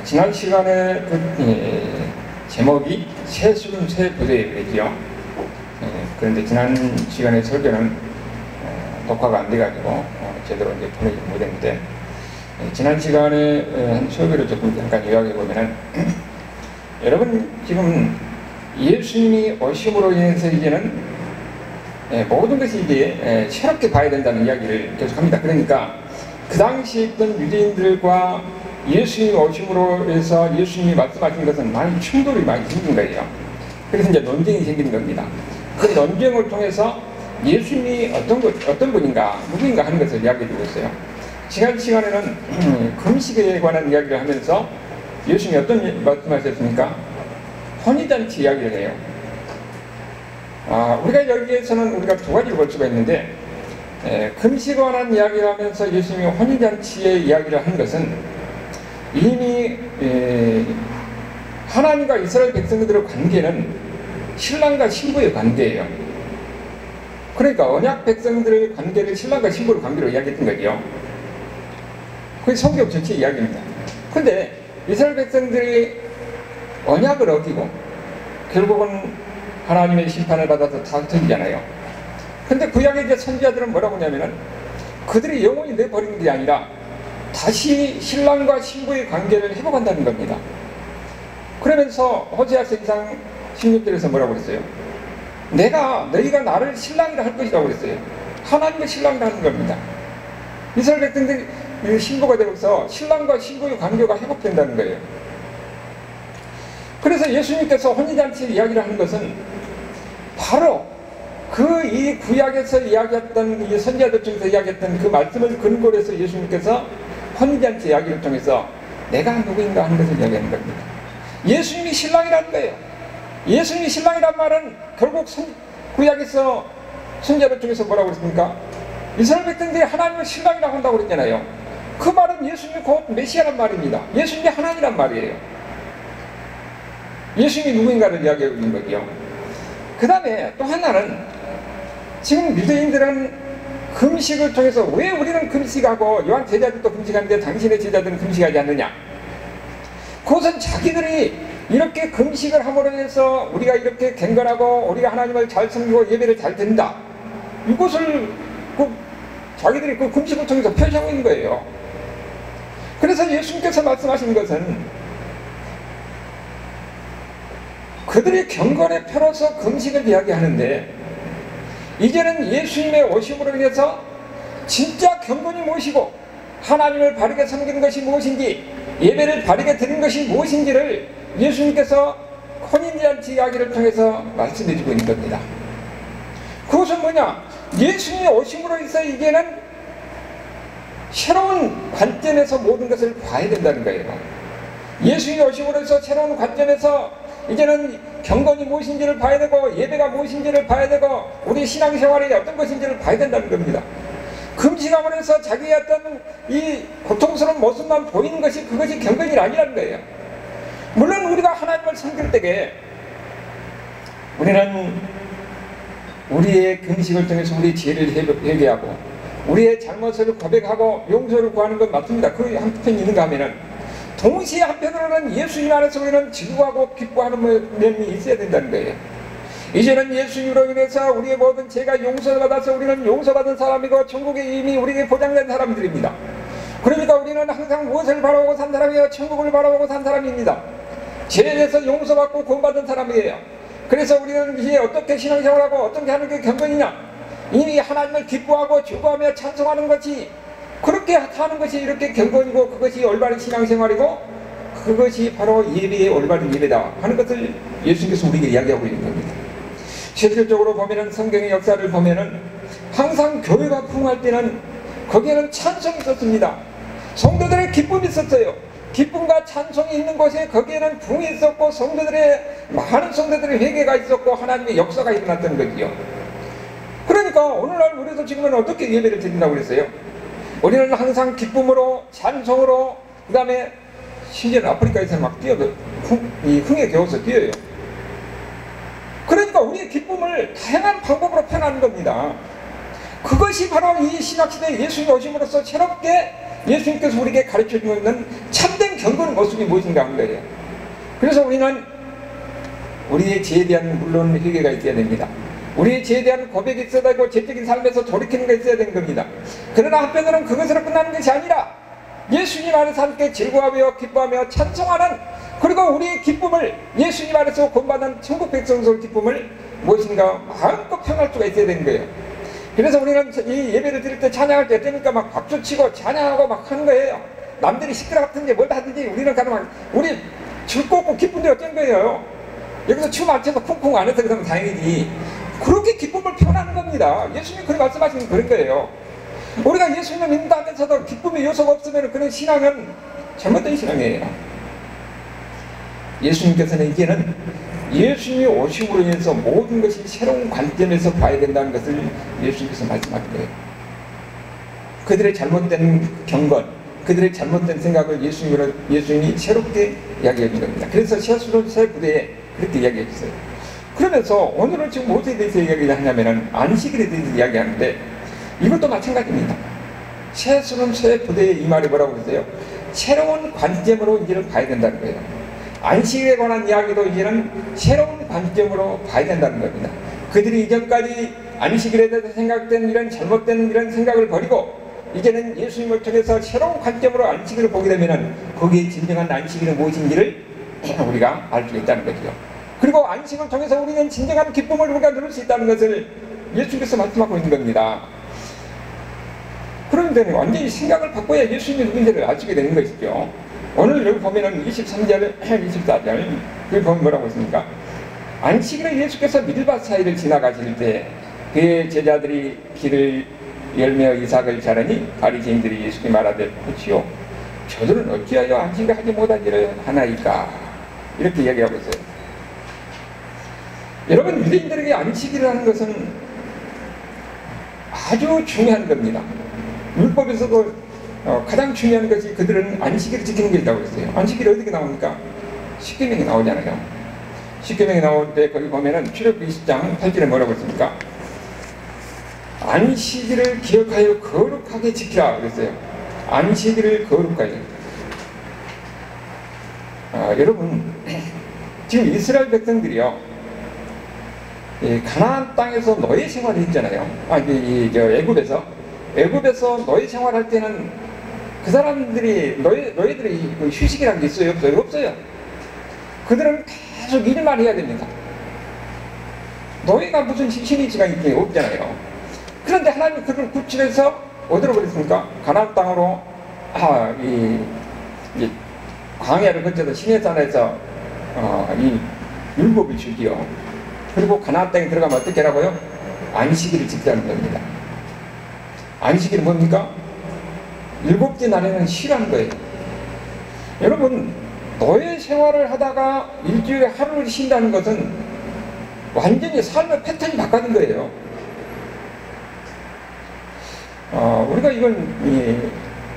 지난 시간에 제목이 새 수금 새 부대이죠. 그런데 지난 시간에 설교는 녹화가 안 돼가지고 제대로 이제 보내지 못했는데, 지난 시간에 한 설교를 조금 잠깐 요약해 보면은 여러분, 지금 예수님이 오심으로 인해서 이제는 모든 것이 이제 새롭게 봐야 된다는 이야기를 계속합니다. 그러니까 그 당시에 있던 유대인들과 예수님이 오심으로 해서 예수님이 말씀하신 것은 많이 충돌이 많이 생긴 거예요. 그래서 이제 논쟁이 생기는 겁니다. 그 논쟁을 통해서 예수님이 어떤 분인가, 누구인가 하는 것을 이야기해주고 있어요. 지난 시간에는 금식에 관한 이야기를 하면서 예수님이 어떤 말씀하셨습니까? 혼인잔치 이야기를 해요. 우리가 여기에서는 우리가 두 가지를 볼 수가 있는데, 금식에 관한 이야기를 하면서 예수님이 혼인잔치의 이야기를 한 것은 이미 하나님과 이스라엘 백성들의 관계는 신랑과 신부의 관계예요. 그러니까 언약 백성들의 관계를 신랑과 신부의 관계로 이야기했던 거죠. 그게 성경 전체의 이야기입니다. 그런데 이스라엘 백성들이 언약을 어기고 결국은 하나님의 심판을 받아서 다 흩어지잖아요. 그런데 구약의 이제 선지자들은 뭐라고 하냐면은 그들이 영원히 내버리는 게 아니라 다시 신랑과 신부의 관계를 회복한다는 겁니다. 그러면서 호세아서 2장 16절에서 뭐라고 그랬어요? 너희가 나를 신랑이라 할 것이라고 그랬어요. 하나님의 신랑이라 하는 겁니다. 이스라엘 백성들이 신부가 되면서 신랑과 신부의 관계가 회복된다는 거예요. 그래서 예수님께서 혼인잔치 이야기를 하는 것은 바로 이 구약에서 이야기했던, 이 선지자들 중에서 이야기했던 그 말씀을 근거로 해서 예수님께서 혼인잔치 이야기를 통해서 내가 누구인가 하는 것을 이야기하는 겁니다. 예수님이 신랑이라는 거예요. 예수님이 신랑이란 말은 결국 구약에서 선지자들 중에서 뭐라고 그랬습니까? 이스라엘 백성들이 하나님을 신랑이라고 한다고 그랬잖아요. 그 말은 예수님이 곧 메시아란 말입니다. 예수님이 하나님이란 말이에요. 예수님이 누구인가를 이야기하고 있는 거죠. 그 다음에 또 하나는, 지금 유대인들은 금식을 통해서 왜 우리는 금식하고 요한 제자들도 금식하는데 당신의 제자들은 금식하지 않느냐? 그것은 자기들이 이렇게 금식을 함으로 해서 우리가 이렇게 경건하고 우리가 하나님을 잘 섬기고 예배를 잘 드린다, 이것을 자기들이 그 금식을 통해서 표시하고 있는 거예요. 그래서 예수님께서 말씀하신 것은 그들의 경건의 표로서 금식을 이야기하는데, 이제는 예수님의 오심으로 인해서 진짜 경건이 무엇이고 하나님을 바르게 섬기는 것이 무엇인지, 예배를 바르게 드리는 것이 무엇인지를 예수님께서 혼인잔치 이야기를 통해서 말씀해 주고 있는 겁니다. 그것은 뭐냐? 예수님이 오심으로 해서 이제는 새로운 관점에서 모든 것을 봐야 된다는 거예요. 예수님이 오심으로 해서 새로운 관점에서 이제는 경건이 무엇인지를 봐야 되고 예배가 무엇인지를 봐야 되고 우리 신앙생활이 어떤 것인지를 봐야 된다는 겁니다. 금식함으로 해서 자기의 어떤 이 고통스러운 모습만 보이는 것이, 그것이 경건이 아니라는 거예요. 물론 우리가 하나님을 섬길 때에 우리는 우리의 금식을 통해서 우리의 죄를 회개하고 우리의 잘못을 고백하고 용서를 구하는 건 맞습니다. 그 한편 있는가 하면은 동시에 한편으로는 예수님 안에서 우리는 즐거워하고 기뻐하는 면이 있어야 된다는 거예요. 이제는 예수님으로 인해서 우리의 모든 죄가 용서받아서 우리는 용서받은 사람이고 천국에 이미 우리에게 보장된 사람들입니다. 그러니까 우리는 항상 무엇을 바라보고 산 사람이에요? 천국을 바라보고 산 사람입니다. 죄에 대해서 용서받고 구원받은 사람이에요. 그래서 우리는 이제 어떻게 신앙생활하고 어떻게 하는 게 경건이냐? 이미 하나님을 기뻐하고 즐거워하며 찬송하는 것이, 그렇게 하는 것이 이렇게 경건이고 그것이 올바른 신앙생활이고 그것이 바로 예배의 올바른 예배다 하는 것을 예수님께서 우리에게 이야기하고 있는 겁니다. 실질적으로 보면은 성경의 역사를 보면은 항상 교회가 부흥할 때는 거기에는 찬송이 있었습니다. 성도들의 기쁨이 있었어요. 기쁨과 찬송이 있는 곳에 거기에는 부흥이 있었고 많은 성도들의 회개가 있었고 하나님의 역사가 일어났던 거지요. 그러니까 오늘날 우리도 지금은 어떻게 예배를 드린다고 그랬어요? 우리는 항상 기쁨으로, 찬송으로, 그 다음에 심지어는 아프리카에서 막 뛰어도 흥에 겨워서 뛰어요. 그러니까 우리의 기쁨을 다양한 방법으로 표현하는 겁니다. 그것이 바로 이 신약시대에 예수님 오심으로써 새롭게 예수님께서 우리에게 가르쳐주고 있는 참된 경건의 모습이 무엇인가 하는 거예요. 그래서 우리는 우리의 죄에 대한 물론 회개가 있어야 됩니다. 우리의 죄에 대한 고백이 있어야 되고 죄적인 삶에서 돌이키는 게 있어야 되는 겁니다. 그러나 한편으로는 그것으로 끝나는 것이 아니라 예수님 안에서 함께 즐거워하며 기뻐하며 찬송하는, 그리고 우리의 기쁨을 예수님 안에서 본받은 천국 백성의 기쁨을 무엇인가 마음껏 표현할 수가 있어야 되는 거예요. 그래서 우리는 이 예배를 드릴 때 찬양할 때 어떠니까 막 박수치고 찬양하고 막 하는 거예요. 남들이 시끄러 같은지 뭘 하든지 우리는 가면 우리 즐겁고 기쁜데 어떤 거예요. 여기서 춤 안 춰서 쿵쿵 안 해서 그러면 다행이지. 그렇게 기쁨을 표현하는 겁니다. 예수님이 그렇게 말씀하시는 그런 거예요. 우리가 예수님을 믿는다면서도 기쁨의 요소가 없으면 그런 신앙은 잘못된 신앙이에요. 예수님께서는 이제는 예수님이 오심으로 인해서 모든 것이 새로운 관점에서 봐야 된다는 것을 예수님께서 말씀하신 거예요. 그들의 잘못된 경건, 그들의 잘못된 생각을 예수님이 새롭게 이야기해 준 겁니다. 그래서 새수론 새 부대에 그렇게 이야기해 주세요. 그러면서 오늘은 지금 무엇에 대해서 이야기를 하냐면은 안식일에 대해서 이야기하는데, 이것도 마찬가지입니다. 새수론 새 부대에 이 말이 뭐라고 그랬어요? 새로운 관점으로 이제는 봐야 된다는 거예요. 안식일에 관한 이야기도 이제는 새로운 관점으로 봐야 된다는 겁니다. 그들이 이전까지 안식일에 대해서 생각된 이런 잘못된 이런 생각을 버리고 이제는 예수님을 통해서 새로운 관점으로 안식일을 보게 되면 거기에 진정한 안식일은 무엇인지를 우리가 알 수 있다는 거죠. 그리고 안식을 통해서 우리는 진정한 기쁨을 우리가 누릴 수 있다는 것을 예수님께서 말씀하고 있는 겁니다. 그런데 완전히 생각을 바꿔야 예수님이 누군지를 알 수 있게 되는 것이죠. 오늘 여기 보면은 23절, 24절 여기 보면 뭐라고 했습니까? 안식일에 예수께서 미들밭 사이를 지나가실 때 그의 제자들이 길을 열며 이삭을 자르니 바리새인들이 예수께 말하되 보시오, 저들은 어찌하여 안식일을 하지 못하기를 하나이까? 이렇게 이야기하고 있어요. 여러분, 유대인들에게 안식일을 하는 것은 아주 중요한 겁니다. 율법에서도 가장 중요한 것이 그들은 안식일을 지키는 게 있다고 했어요. 안식일이 어디게 나옵니까? 십계명이 나오잖아요. 십계명이 나올 때 거기 보면은 출애굽기 20장 8절에 뭐라고 했습니까? 안식일을 기억하여 거룩하게 지키라 그랬어요. 안식일을 거룩하게. 여러분, 지금 이스라엘 백성들이요, 가나안 땅에서 노예 생활을 했잖아요. 애굽에서 노예 생활할 때는 그 사람들이 노예들이 휴식이라는 게 있어요? 없어요? 없어요. 그들은 계속 일만 해야 됩니다. 노예가 무슨 쉬는 시간이 없잖아요. 그런데 하나님이 그를 구출해서 어디로 보냈습니까? 가나안 땅으로 광야를 거쳐서 시내산에서 이 율법을 주지요. 그리고 가나안 땅에 들어가면 어떻게 하라고요? 안식일을 지키라는 겁니다. 안식일은 뭡니까? 7째 날에는 쉬라는 거예요. 여러분, 노예 생활을 하다가 일주일에 하루를 쉰다는 것은 완전히 삶의 패턴이 바뀌는 거예요. 우리가 이건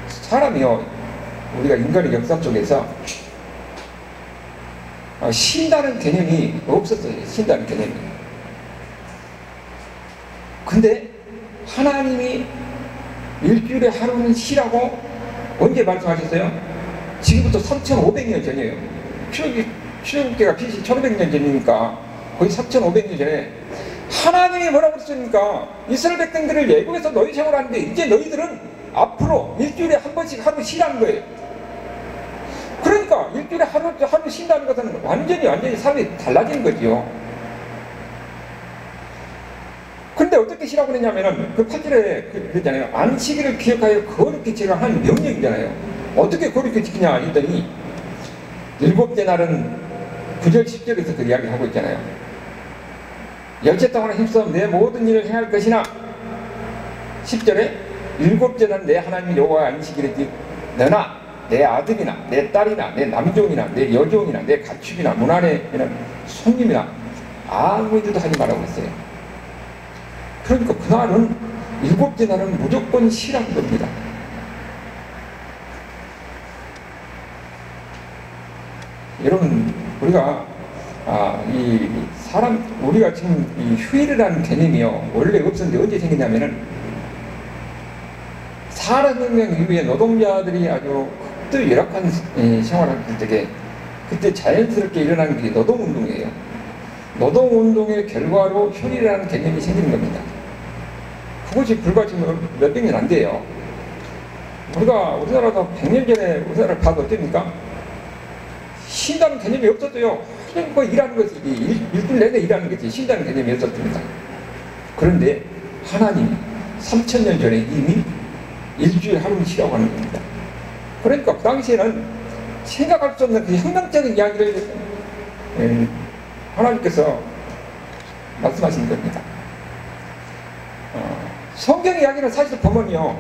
사람이요, 우리가 인간의 역사 속에서 쉰다는 개념이 없었어요. 쉰다는 개념이. 근데 하나님이 일주일에 하루는 쉬라고 언제 말씀하셨어요? 지금부터 3,500년 전이에요. 출애굽기가 BC 1,500년 전이니까 거의 3,500년 전에 하나님이 뭐라고 그랬습니까? 이스라엘 백성들을 애굽에서 노예 생활하는데 이제 너희들은 앞으로 일주일에 한 번씩 하루 쉬라는 거예요. 그러니까 일주일에 하루 쉰다는 것은 완전히 삶이 달라지는 거지요. 근데 어떻게 쉬라고 그랬냐면은 그 8절에 그랬잖아요. 안식일을 기억하여 거룩히 지키라 하는 명령이잖아요. 어떻게 거룩히 지키냐 했더니 7째 날은 9절 10절에서 그 이야기를 하고 있잖아요. 열째 동안에 힘써 내 모든 일을 행할 것이나 10절에 7째 날 내 하나님 여호와의 안식일에 너나 내 아들이나 내 딸이나 내 남종이나 내 여종이나 내 가축이나 문 안에 있는 손님이나 아무 일도 하지 말라고 했어요. 그러니까 그날은 7째 날은 무조건 쉬라는 겁니다. 여러분, 우리가 우리가 지금 이 휴일이라는 개념이요, 원래 없었는데 언제 생겼냐면은 산업혁명 이후에 노동자들이 아주 아직도 열악한 생활을 할 때에 그때 자연스럽게 일어나는 게 노동운동이에요. 노동운동의 결과로 효리라는 개념이 생기는 겁니다. 그것이 불과 지금 몇백 년 안 돼요. 우리나라도 100년 전에 우리나라를 봐도 어떻습니까? 쉰다는 개념이 없었어요. 그냥 뭐 일하는 것이, 일주일 내내 일하는 것이 쉰다는 개념이 없었습니다. 그런데 하나님이 3000년 전에 이미 일주일 하루를 쉬라고 하는 겁니다. 그러니까 그 당시에는 생각할 수 없는 그 혁명적인 이야기를 하나님께서 말씀하신 겁니다. 성경 이야기는 사실 보면요,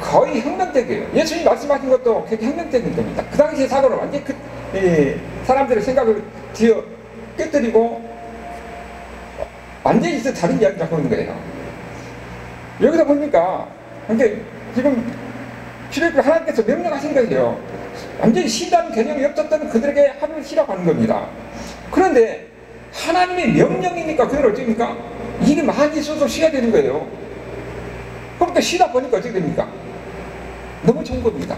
거의 혁명적이에요. 예수님이 말씀하신 것도 굉장히 혁명적인 겁니다. 그 당시의 사고는 완전히 사람들의 생각을 뒤어 깨뜨리고 완전히 다른 이야기를 하고 있는 거예요. 여기서 보니까 지금 출애굽을 하나님께서 명령하신 거예요. 완전히 쉰다는 개념이 없었던 그들에게 하루를 쉬라고 하는 겁니다. 그런데 하나님의 명령이니까 그들 어떻습니까? 일이 많이 있어서 쉬어야 되는 거예요. 그러니까 쉬다 보니까 어떻게 됩니까? 너무 좋은 겁니다.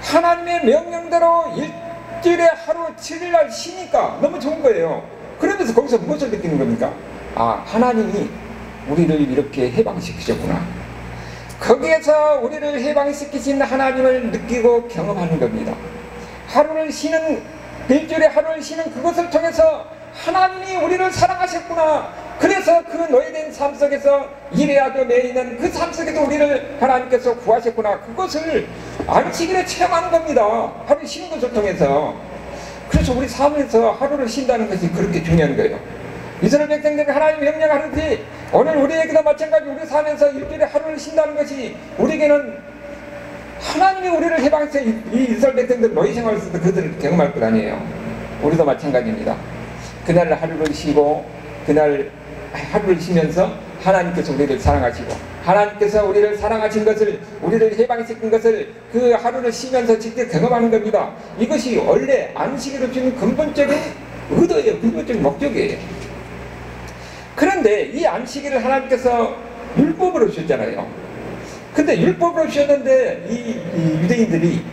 하나님의 명령대로 일주일에 하루 7일날 쉬니까 너무 좋은 거예요. 그러면서 거기서 무엇을 느끼는 겁니까? 아, 하나님이 우리를 이렇게 해방시키셨구나. 거기에서 우리를 해방시키신 하나님을 느끼고 경험하는 겁니다. 하루를 쉬는, 일주일에 하루를 쉬는 그것을 통해서 하나님이 우리를 사랑하셨구나. 그래서 그 노예된 삶 속에서 일해야도 매이는 그 삶 속에도 우리를 하나님께서 구하셨구나. 그것을 안식일에 체험하는 겁니다. 하루 쉬는 것을 통해서. 그래서 우리 삶에서 하루를 쉰다는 것이 그렇게 중요한 거예요. 이스라엘 백성들이 하나님 명령하는지 오늘 우리에게도 마찬가지 우리 삶에서 일주일에 하루를 쉰다는 것이 우리에게는 하나님이 우리를 해방해서 이 이스라엘 백성들 노예 생활을 했을 때 그들을 경험할 것 아니에요. 우리도 마찬가지입니다. 그날 하루를 쉬고 그날 하루를 쉬면서 하나님께서 우리를 사랑하시고 하나님께서 우리를 사랑하신 것을 우리를 해방시킨 것을 그 하루를 쉬면서 직접 경험하는 겁니다. 이것이 원래 안식일을 주는 근본적인 의도예요. 근본적인 목적이에요. 그런데 이 안식일을 하나님께서 율법으로 주셨잖아요. 근데 율법으로 주셨는데 이 유대인들이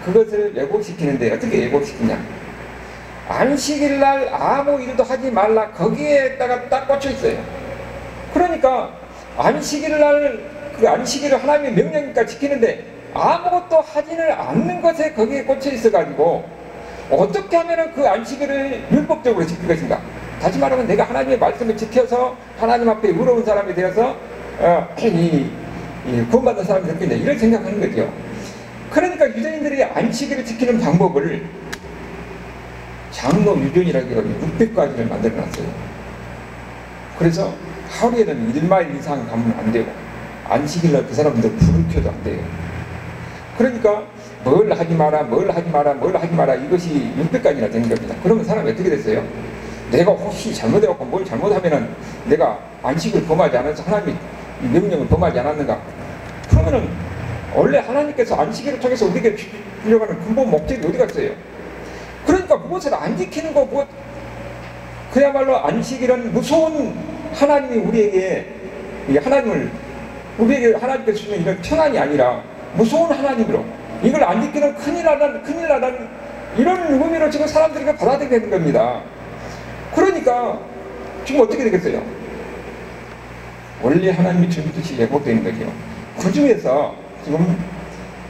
그것을 왜곡시키는데 어떻게 왜곡시키냐? 안식일날 아무 일도 하지 말라, 거기에다가 딱 꽂혀 있어요. 그러니까 안식일날 그 안식일을 하나님의 명령이니까 지키는데 아무것도 하지는 않는 것에 거기에 꽂혀 있어가지고 어떻게 하면 그 안식일을 율법적으로 지킬 것인가? 다시 말하면 내가 하나님의 말씀을 지켜서 하나님 앞에 의로운 사람이 되어서 구원받은 사람이 될 것이다, 이런 생각하는 거죠. 그러니까 유대인들이 안식일을 지키는 방법을 장로 유전이라고 해가지고 600가지를 만들어놨어요. 그래서 하루에는 1마일 이상 가면 안 되고 안식일날 그 사람들 불을 켜도 안 돼요. 그러니까 뭘 하지 마라, 뭘 하지 마라, 뭘 하지 마라, 이것이 600가지나 된 겁니다. 그러면 사람이 어떻게 됐어요? 내가 혹시 잘못해갖고 뭘 잘못하면은 내가 안식을 범하지 않아서 하나님이 명령을 범하지 않았는가? 그러면은 원래 하나님께서 안식일을 통해서 우리에게 주려고 하는 근본 목적이 어디 갔어요? 그러니까 무엇을 안 지키는 거, 그야말로 안식일은 무서운 하나님이 우리에게, 하나님을, 우리에게 하나님께서 주는 이런 평안이 아니라 무서운 하나님으로, 이걸 안 지키는 큰일 나다는 이런 의미로 지금 사람들이 받아들이게 되는 겁니다. 그러니까 지금 어떻게 되겠어요? 원래 하나님이 주신 뜻이 왜곡되는 거죠. 그 중에서 지금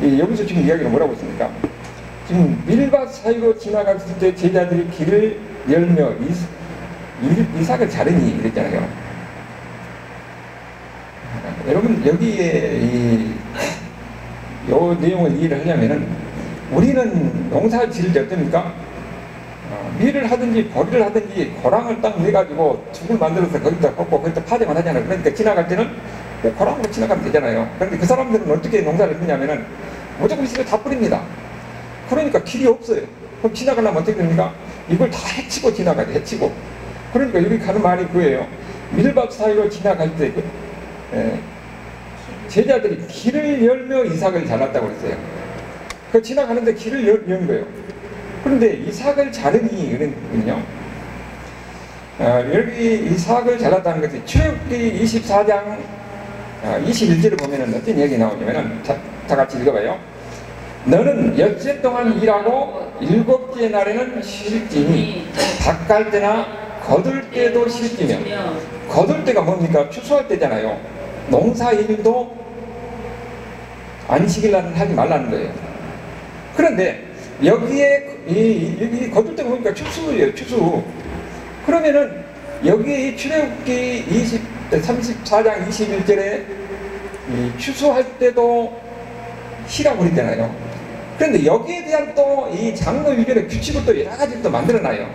여기서 지금 이야기가 뭐라고 있습니까? 지금 밀밭 사이로 지나갔을 때 제자들이 길을 열며 이삭을 자르니 그랬잖아요. 여러분 여기에 요 내용을 이해를 하려면은 우리는 농사를 지을 때 어떻습니까? 밀을 하든지 보리를 하든지 고랑을 딱 내가지고 죽을 만들어서 거기다 꽂고 거기다 파대만 하잖아요. 그러니까 지나갈 때는 고랑으로 지나가면 되잖아요. 그런데 그 사람들은 어떻게 농사를 짓냐면은 무조건 씨를 다 뿌립니다. 그러니까 길이 없어요. 그럼 지나가려면 어떻게 됩니까? 이걸 다 해치고 지나가야 돼, 해치고. 그러니까 여기 가는 말이 그거예요. 밀밭 사이로 지나갈 때 제자들이 길을 열며 이삭을 잘랐다고 그랬어요. 그 지나가는데 길을 연 거예요. 그런데 이삭을 자르니 그랬거든요. 여기 이삭을 잘랐다는 것이 출애굽기 24장 21절을 보면은 어떤 얘기 나오냐면은 다 같이 읽어봐요. 너는 엿새 동안 일하고 일곱째 날에는 쉴지니 닭갈 때나 거둘 때도 쉴지며. 거둘 때가 뭡니까? 추수할 때잖아요. 농사일도 안식일 날은 하지 말라는 거예요. 그런데 여기에 여기 거둘 때가 뭡니까? 추수예요. 추수. 그러면은 여기에 이 출애굽기 34장 21절에 추수할 때도 쉬라고 그랬잖아요. 그런데 여기에 대한 또 이 장로 유전의 규칙을 또 여러 가지 또 만들어놔요.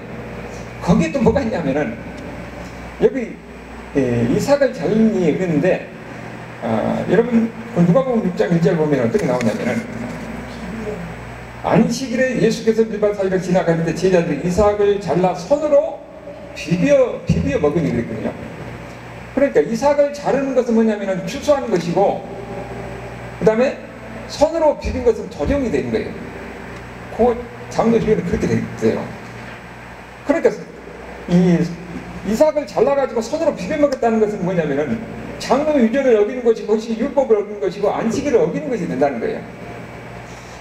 거기에 또 뭐가 있냐면은 여기 이삭을 잘니 그랬는데 여러분 누가복음 6장 1절 보면 어떻게 나오냐면은 안식일에 예수께서 밀밭 사이를 지나갈 때 제자들이 이삭을 잘라 손으로 비벼 먹으니 그랬거든요. 그러니까 이삭을 자르는 것은 뭐냐면은 추수하는 것이고, 그 다음에 손으로 비빈 것은 조정이 되는 거예요. 그 장로 주변은 그렇게 됐어요. 그러니까 이삭을 잘라가지고 손으로 비벼 먹었다는 것은 뭐냐면은 장로 유전을 어기는 것이고, 그것이 율법을 어기는 것이고, 안식일을 어기는 것이 된다는 거예요.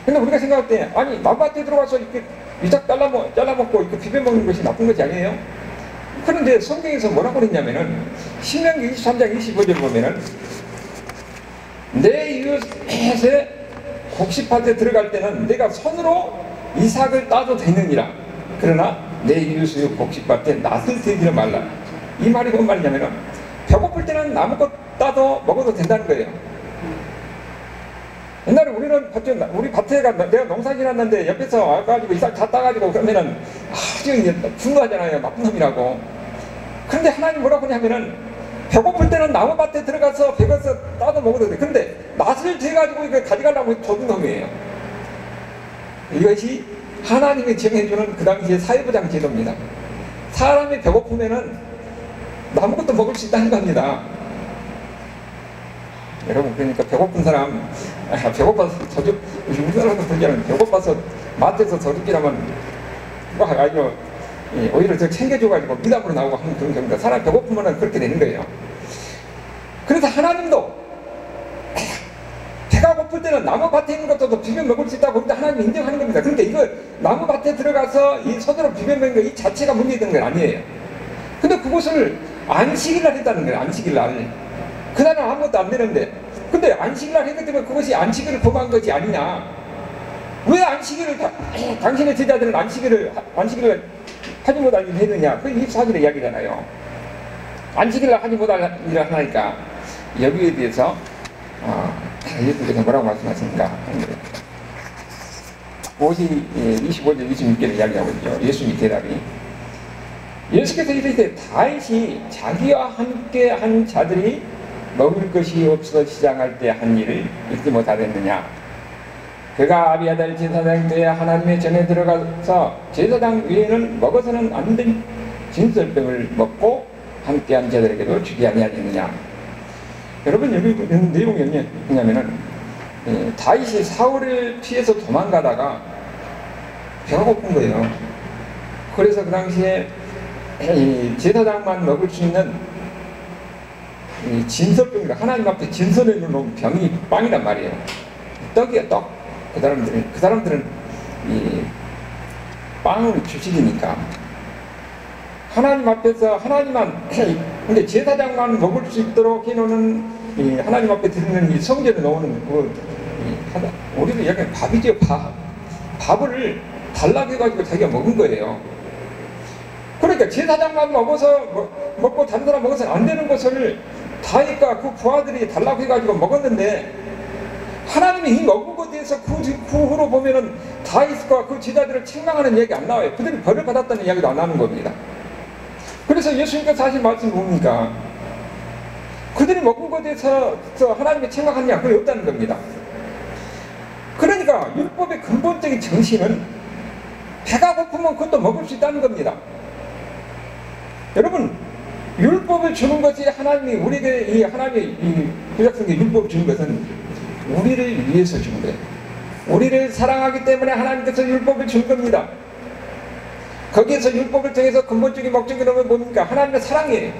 근데 우리가 생각할 때, 아니 나무밭에 들어가서 이렇게 이삭 잘라먹고 이렇게 비벼 먹는 것이 나쁜 것이 아니에요? 그런데 성경에서 뭐라고 그랬냐면은 신명기 23장 25절 보면은 내 이웃의 곡식밭에 들어갈 때는 내가 손으로 이삭을 따도 되느니라. 그러나 내 이웃의 곡식밭에 낫을 대지는 말라. 이 말이 뭔 말이냐면은 배고플 때는 아무것 따도 먹어도 된다는 거예요. 옛날에 우리 밭에 내가 농사질 했는데 옆에서 와가지고 이삭 다 따가지고 그러면은 아주 분노하잖아요. 나쁜 놈이라고. 그런데 하나님 뭐라고 하냐면은 배고플 때는 나무밭에 들어가서 배고서 따도 먹어도 돼. 근데 낫을 대가지고 이거 가져가려고 좁은 놈이에요. 이것이 하나님이 정해주는 그 당시의 사회부장 제도입니다. 사람이 배고프면은 아무것도 먹을 수 있다는 겁니다. 여러분, 그러니까 배고픈 사람, 배고파서 우리나라도 그러잖아요. 배고파서 마트에서 저녁이라면 아니요, 오히려 저 챙겨줘가지고 미담으로 나오고 하는 그런 경우입니다. 사람 배고프면 그렇게 되는 거예요. 그래서 하나님도 배가 고플 때는 나무밭에 있는 것도 비벼 먹을 수 있다고 하나님이 인정하는 겁니다. 그런데 이걸 나무밭에 들어가서 이 손으로 비벼 먹는 거 이 자체가 문제되는 건 아니에요. 근데 그것을 안식일날 했다는 거예요. 안식일날. 그날은 아무것도 안 되는데, 근데 안식일날 했기 때문에 그것이 안식일을 범한 것이 아니냐. 왜 안식일을 당신의 제자들은 안식일을 하지 못할 일을 했느냐. 그 24절의 이야기잖아요. 안식일날 하지 못할 일을 하니까 여기에 대해서 예수께서 뭐라고 말씀하십니까? 25절 26절에 이야기하고 있죠. 예수님 대답이, 예수께서 이르시되 다윗이 자기와 함께 한 자들이 먹을 것이 없어 시장할 때 한 일을 잊지 못하겠느냐. 그가 아비아달 제사장 때에 하나님의 전에 들어가서 제사장 위에는 먹어서는 안 된 진설병을 먹고 함께한 자들에게도 주지 아니하겠느냐. 여러분, 여기 있는 내용이 뭐냐면은 다윗이 사울을 피해서 도망가다가 배가 고픈 거예요. 그래서 그 당시에 제사장만 먹을 수 있는 진설병이라, 하나님 앞에 진설해 놓은 병이 빵이란 말이에요. 떡이에요, 떡. 그 사람들은 이 빵을 주식이니까 하나님 앞에서 하나님만, 근데 제사장만 먹을 수 있도록 해놓는 하나님 앞에 드리는 이 성전에 놓는 우리도 약간 밥이죠. 밥을 달라고 해가지고 자기가 먹은 거예요. 그러니까 제사장만 먹고 다른 사람 먹어서는 안 되는 것을 다윗과 그 부하들이 달라고 해가지고 먹었는데, 하나님이 이 먹은 것에 대해서 그 후로 보면은 다윗과 그 제자들을 책망하는 이야기 안 나와요. 그들이 벌을 받았다는 이야기도 안 나오는 겁니다. 그래서 예수님께서 하신 말씀이 뭡니까? 그들이 먹은 것에 대해서 하나님이 책망하느냐? 그게 없다는 겁니다. 그러니까 율법의 근본적인 정신은 배가 고프면 그것도 먹을 수 있다는 겁니다. 여러분, 율법을 주는 것이 하나님이 우리에게 하나님의 구약성의 율법을 주는 것은 우리를 위해서 주는 거예요. 우리를 사랑하기 때문에 하나님께서 율법을 준 겁니다. 거기에서 율법을 통해서 근본적인 목적이 뭡니까? 하나님의 사랑이에요.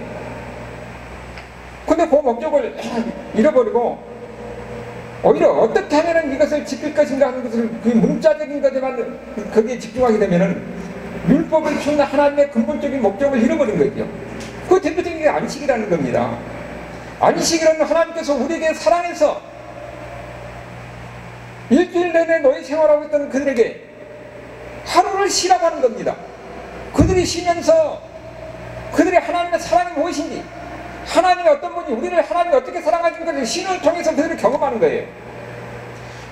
근데 그 목적을 잃어버리고 오히려 어떻게 하면 이것을 지킬 것인가 하는 것을 그 문자적인 것에만 거기에 집중하게 되면은 율법을 준 하나님의 근본적인 목적을 잃어버린 거죠. 그 대표적인 게 안식이라는 겁니다. 안식이라는 하나님께서 우리에게 사랑해서 일주일 내내 노예 생활하고 있던 그들에게 하루를 쉬라고 하는 겁니다. 그들이 쉬면서 그들의 하나님의 사랑이 무엇인지, 하나님이 어떤 분이 우리를 하나님이 어떻게 사랑하는 것을 신을 통해서 그들을 경험하는 거예요.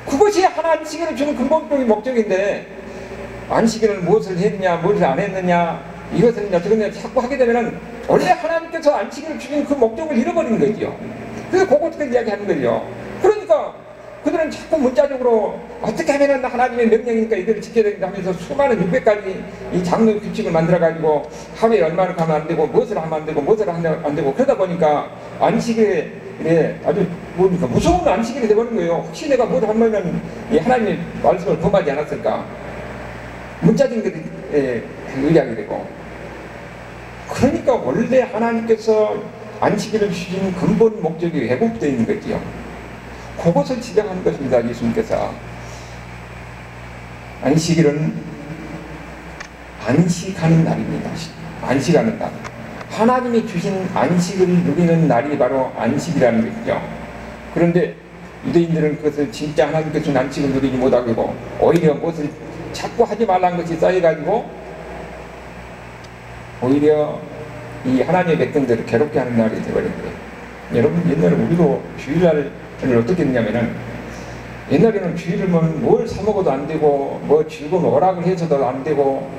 그것이 안식일을 주는 근본적인 목적인데, 안식일은 무엇을 했느냐 무엇을 안 했느냐 이것을 했느냐 저것을 자꾸 하게 되면 원래 하나님께서 안식일을 주신 그 목적을 잃어버리는 거죠. 그래서 그것까지 이야기하는 거죠. 그러니까 그들은 자꾸 문자적으로 어떻게 하면 하나님의 명령이니까 이들을 지켜야 된다 하면서 수많은 600가지 이 장로 규칙을 만들어가지고 하루에 얼마나 가면 안 되고 무엇을 하면 안 되고 무엇을 하면 안 되고 그러다 보니까 안식일에 아주 뭡니까 무서운 안식일이 되버린 거예요. 혹시 내가 뭘 하면 이 하나님의 말씀을 범하지 않았을까, 문자적인 것에 의지하게 되고. 그러니까 원래 하나님께서 안식일을 주신 근본 목적이 왜곡되어 있는 거지요. 그것을 지적하는 것입니다. 예수님께서. 안식일은 안식하는 날입니다. 안식하는 날. 하나님이 주신 안식을 누리는 날이 바로 안식이라는 것이죠. 그런데 유대인들은 그것을 진짜 하나님께서 준 안식을 누리지 못하고 오히려 무엇을 자꾸 하지 말라는 것이 쌓여가지고 오히려 이 하나님의 백성들을 괴롭게 하는 날이 되어버린 거예요. 여러분, 옛날에 우리도 주일날을 어떻게 했냐면은, 옛날에는 주일이면 뭘 사먹어도 안 되고 뭐 즐거운 오락을 해서도 안 되고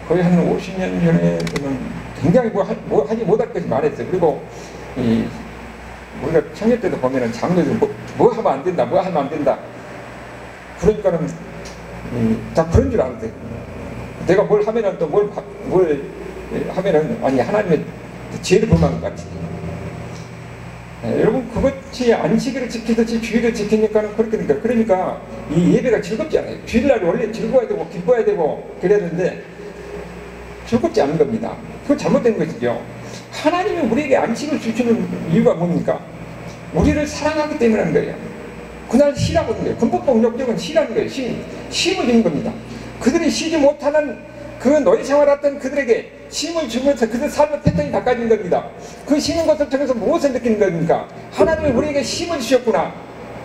거의 한 50년 전에는 굉장히 뭐 하지 못할 것이 많았어요. 그리고 우리가 청년 때도 보면은 장로들 뭐 하면 안 된다, 뭐 하면 안 된다. 그러니까는 다 그런 줄 알았어요. 내가 뭘 하면은 또 뭘 하면은 아니 하나님의 죄를 범한 것 같이. 여러분, 그것이 안식일을 지키듯이 주일을 지키니까는 그렇게 됩니다. 그러니까 이 예배가 즐겁지 않아요. 주일날 원래 즐거워야 되고 기뻐야 되고 그래야 되는데 즐겁지 않은 겁니다. 그거 잘못된 것이죠. 하나님이 우리에게 안식을 주시는 이유가 뭡니까? 우리를 사랑하기 때문에 하는 거예요. 그날 쉬라고 하는 거예요. 근본적 목적은 쉬라는 거예요. 쉼을 주는 겁니다. 그들이 쉬지 못하는 그 노예 생활했던 그들에게 쉼을 주면서 그들 삶의 패턴이 바꿔진 겁니다. 그 쉬는 것을 통해서 무엇을 느끼는 겁니까? 하나님이 우리에게 쉼을 주셨구나.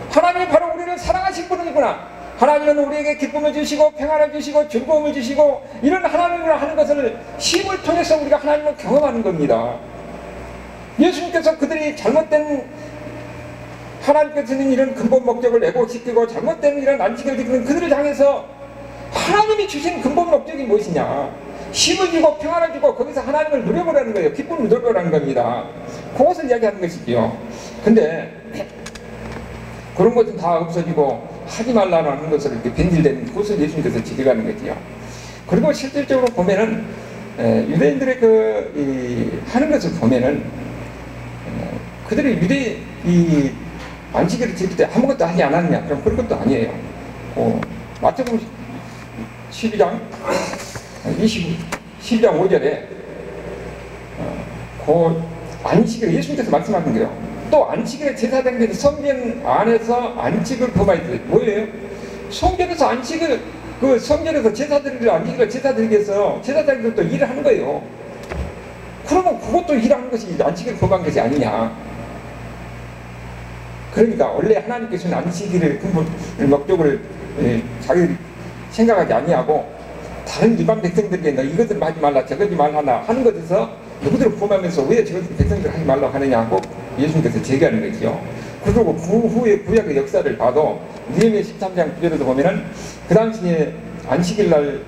하나님이 바로 우리를 사랑하신 분이구나. 하나님은 우리에게 기쁨을 주시고 평안을 주시고 즐거움을 주시고 이런 하나님을 하는 것을 쉼을 통해서 우리가 하나님을 경험하는 겁니다. 예수님께서 그들이 잘못된 하나님께서는 이런 근본 목적을 왜곡시키고 잘못된 이런 안식을 지키는 그들을 향해서 하나님이 주신 근본 목적이 무엇이냐? 쉼을 주고 평안을 주고 거기서 하나님을 누려보라는 거예요. 기쁨을 누려보라는 겁니다. 그것을 이야기하는 것이지요. 근데 그런 것은 다 없어지고 하지 말라는 것을 이렇게 변질되는 그것을 예수님께서 지적하는 거지요. 그리고 실질적으로 보면은 유대인들의 하는 것을 보면은 그들이 이 안식일을 지킬 때 아무것도 하지 않았냐? 그럼 그런 것도 아니에요. 마태복음 12장 5절에 그 안식일 예수님께서 말씀하는 거예요. 또 안식일에 제사장들이 성전 안에서 안식을 범하였어요. 뭐예요? 성전에서 안식을 성전에서 제사드리를 안식일을 제사드리기 위해서 제사장들도 일을 하는 거예요. 그러면 그것도 일하는 것이 안식일을 범한 것이 아니냐? 그러니까 원래 하나님께서는 안식일의 근본 목적을 자기들이 생각하지 아니하고 다른 일반 백성들에게 너 이것을 하지 말라 저것을 말하나 하는 것에서 누구들을 포함하면서 왜 저것을 백성들을 하지 말라고 하느냐고 예수님께서 제기하는 거죠. 그리고 그 후에 구약의 역사를 봐도 느헤미야 13장 9절에도 보면은 그 당시에 안식일날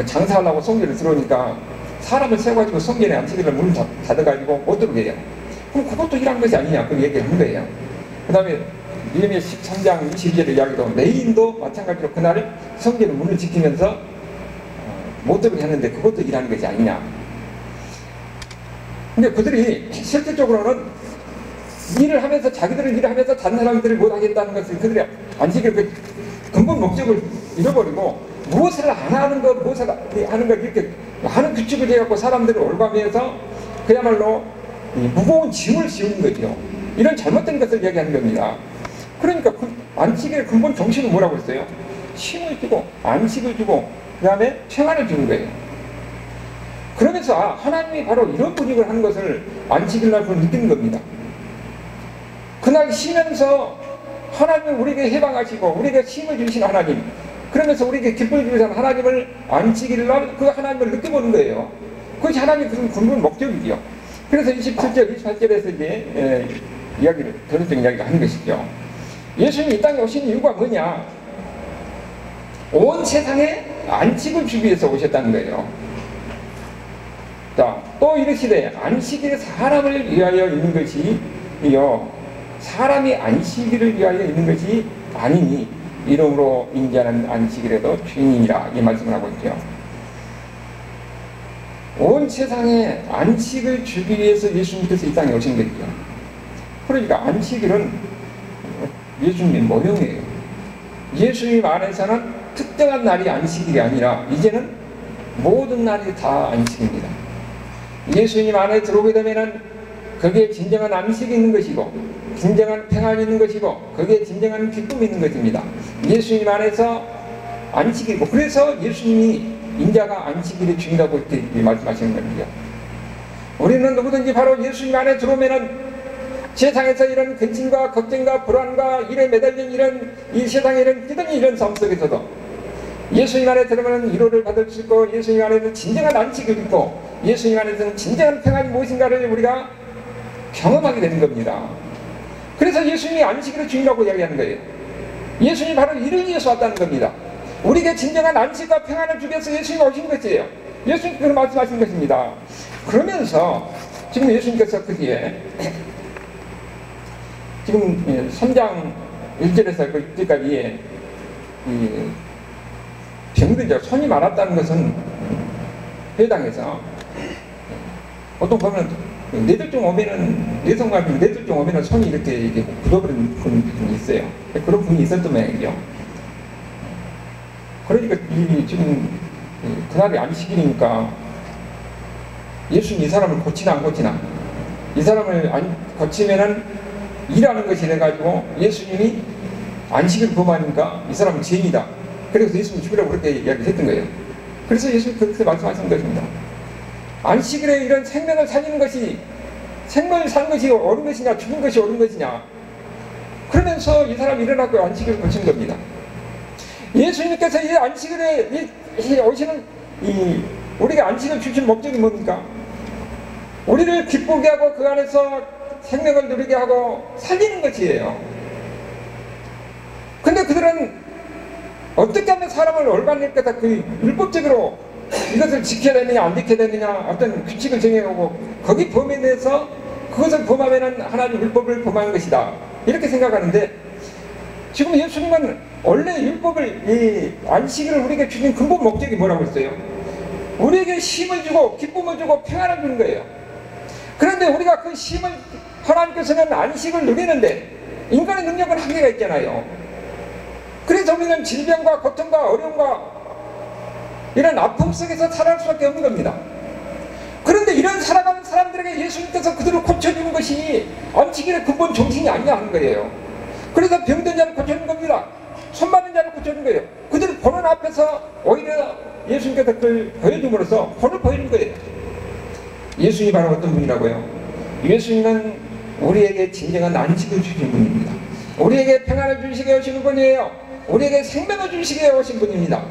장사하려고 성전에 들어오니까 사람을 세워가지고 성전에 안식일날 문을 닫아가지고 못 들어오게 해요. 그럼 그것도 일한 것이 아니냐 그 얘기를 한 거예요. 그 다음에 느헤미야 13장 22절의 이야기도 레위인도 마찬가지로 그날 성전의 문을 지키면서 못 들어오게 하는데 그것도 일하는 것이 아니냐. 근데 그들이 실질적으로는 일을 하면서 자기들은 일을 하면서 다른 사람들을 못 하겠다는 것을 그들이 안식일 그 근본 목적을 잃어버리고 무엇을 안 하는 것, 무엇을 하는 것 이렇게 많은 규칙을 해갖고 사람들을 올가매해서 그야말로 무거운 짐을 씌우는 거죠. 이런 잘못된 것을 이야기하는 겁니다. 그러니까 그 안식일의 근본 정신은 뭐라고 했어요? 쉼을 주고 안식을 주고 그 다음에 평안을 주는 거예요. 그러면서 하나님이 바로 이런 분위기를 하는 것을 안식일날 느끼는 겁니다. 그날 쉬면서 하나님은 우리에게 해방하시고 우리에게 쉼을 주신 하나님, 그러면서 우리에게 기쁨을 주신 하나님을 안식일날 그 하나님을 느껴보는 거예요. 그것이 하나님의 그런 근본 목적이죠. 그래서 27절, 28절에서 이제 이야기를, 전적인 이야기를 하는 것이죠. 예수님이 이 땅에 오신 이유가 뭐냐? 온 세상에 안식을 주기 위해서 오셨다는 거예요. 자, 또 이르시되 안식일에 사람을 위하여 있는 것이요 사람이 안식일을 위하여 있는 것이 아니니 이러므로 인자는 안식일에도 주인이라, 이 말씀을 하고 있죠. 온 세상에 안식을 주기 위해서 예수님께서 이 땅에 오신 것이죠. 그러니까 안식일은 예수님의 모형이에요. 예수님 안에서는 특정한 날이 안식일이 아니라 이제는 모든 날이 다 안식입니다. 예수님 안에 들어오게 되면은 거기에 진정한 안식이 있는 것이고 진정한 평안이 있는 것이고 거기에 진정한 기쁨이 있는 것입니다. 예수님 안에서 안식이고, 그래서 예수님이 인자가 안식일의 주인이라고 이렇게 말씀하시는 겁니다. 우리는 누구든지 바로 예수님 안에 들어오면은 세상에서 이런 근심과 걱정과 불안과 일에 매달린 이런 이 세상에 이런 끼덩이 이런 삶 속에서도 예수님 안에 들어가면 위로를 받을 수 있고, 예수님 안에는 진정한 안식을 있고, 예수님 안에서는 진정한 평안이 무엇인가를 우리가 경험하게 되는 겁니다. 그래서 예수님이 안식일의 주인이라고 이야기하는 거예요. 예수님이 바로 이를 위해서 왔다는 겁니다. 우리에게 진정한 안식과 평안을 주기 위해서 예수님이 오신 것이에요. 예수님께서 말씀하신 것입니다. 그러면서 지금 예수님께서 그 뒤에 지금 3장 1절에서 그 6절까지 병들죠. 손이 많았다는 것은 회당에서 보통 보면 뇌졸중 오면은, 뇌성마비 뇌졸중 오면은 손이 이렇게 굳어버리는 분이 있어요. 그런 분이 있었던 모양이죠. 그러니까 지금 그날이 안식일이니까 예수님 이 사람을 고치나 안 고치나, 이 사람을 안 고치면은 일하는 것이 돼가지고 예수님이 안식을 범하니까 이 사람은 죄인이다. 그래서 예수님 죽이라고 그렇게 이야기했던 거예요. 그래서 예수님 그렇게 말씀하신 것입니다. 안식일에 이런 생명을 살리는 것이, 생명을 사는 것이 옳은 것이냐 죽은 것이 옳은 것이냐, 그러면서 이 사람이 일어나고 안식일을 고친 겁니다. 예수님께서 이 안식일에 오시는 우리가 안식을 주신 목적이 뭡니까? 우리를 기쁘게 하고 그 안에서 생명을 누리게 하고 살리는 것이에요. 근데 그들은 어떻게 하면 사람을 올바르게 거다, 그 율법적으로 이것을 지켜야 되느냐 안 지켜야 되느냐 어떤 규칙을 정해오고 거기 범위에 대해서 그것을 범하면 하나님 율법을 범하는 것이다, 이렇게 생각하는데, 지금 예수님은 원래 율법을, 이 안식일을 우리에게 주신 근본 목적이 뭐라고 했어요? 우리에게 쉼을 주고 기쁨을 주고 평안을 주는 거예요. 그런데 우리가 그 쉼을, 하나님께서는 안식을 누리는데 인간의 능력은 한계가 있잖아요. 그래서 우리는 질병과 고통과 어려움과 이런 아픔 속에서 살아갈 수밖에 없는 겁니다. 그런데 이런 살아가는 사람들에게 예수님께서 그들을 고쳐주는 것이 안식일의 근본 정신이 아니냐 하는 거예요. 그래서 병든 자를 고쳐주는 겁니다. 손 맞은 자를 고쳐주는 거예요. 그들을 보는 앞에서 오히려 예수님께서 그걸 보여줌으로써 본을 보여주는 거예요. 예수님이 바로 어떤 분이라고요? 예수님은 우리에게 진정한 안식을 주신 분입니다. 우리에게 평안을 주시게 오시는 분이에요. 우리에게 생명을 주시게 오신 분입니다.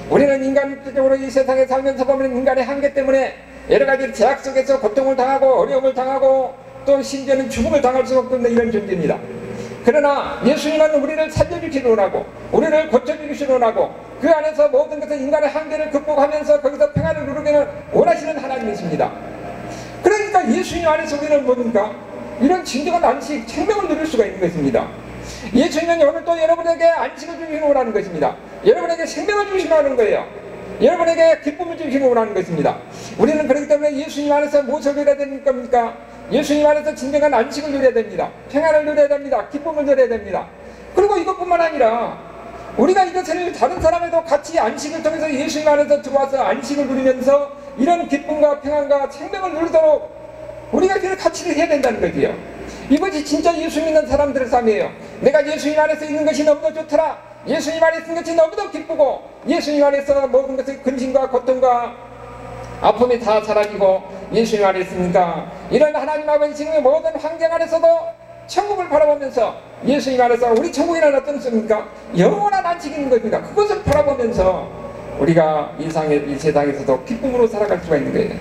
우리는 인간적으로 이 세상에 살면서 보면 인간의 한계 때문에 여러 가지 제약 속에서 고통을 당하고 어려움을 당하고 또 심지어는 죽음을 당할 수밖에 없는 이런 존재입니다. 그러나 예수님은 우리를 살려주시기 원하고 우리를 고쳐주시기 원하고 그 안에서 모든 것을 인간의 한계를 극복하면서 거기서 평안을 누리기를 원하시는 하나님이십니다. 그러니까 예수님 안에서 우리는 뭡니까? 이런 진정한 안식, 생명을 누릴 수가 있는 것입니다. 예수님은 오늘 또 여러분에게 안식을 주시기 원하는 것입니다. 여러분에게 생명을 주시기 원하는 거예요. 여러분에게 기쁨을 주시기 원하는 것입니다. 우리는 그렇기 때문에 예수님 안에서 무엇을 누려야 되는 겁니까? 예수님 안에서 진정한 안식을 누려야 됩니다. 평안을 누려야 됩니다. 기쁨을 누려야 됩니다. 그리고 이것뿐만 아니라 우리가 이것을 다른 사람에도 같이 안식을 통해서 예수님 안에서 들어와서 안식을 누리면서 이런 기쁨과 평안과 생명을 누리도록 우리가 이걸 같이 해야 된다는 거지요. 이것이 진짜 예수 믿는 사람들의 삶이에요. 내가 예수님 안에서 있는 것이 너무도 좋더라. 예수님 안에 있는 것이 너무도 기쁘고 예수님 안에서 모든 것의 근심과 고통과 아픔이 다 사라지고 예수님 안에 있으니까 이런 하나님 아버지의 모든 환경 안에서도 천국을 바라보면서 예수님 안에서 우리 천국이란 어떤 것입니까? 영원한 안식이 있는 것입니다. 그것을 바라보면서 우리가 이 세상에서도 기쁨으로 살아갈 수가 있는 거예요.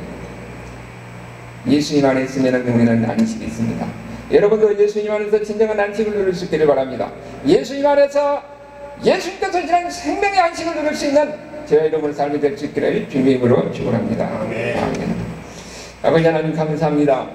예수님 안에 있으면 우리는 안식이 있습니다. 여러분도 예수님 안에서 진정한 안식을 누릴 수 있기를 바랍니다. 예수님 안에서 예수님께서 주시는 생명의 안식을 누릴 수 있는 저의 이름으로 삶이 될 수 있기를 주님의 이름으로 축원합니다. 아멘. 아버지 하나님 감사합니다.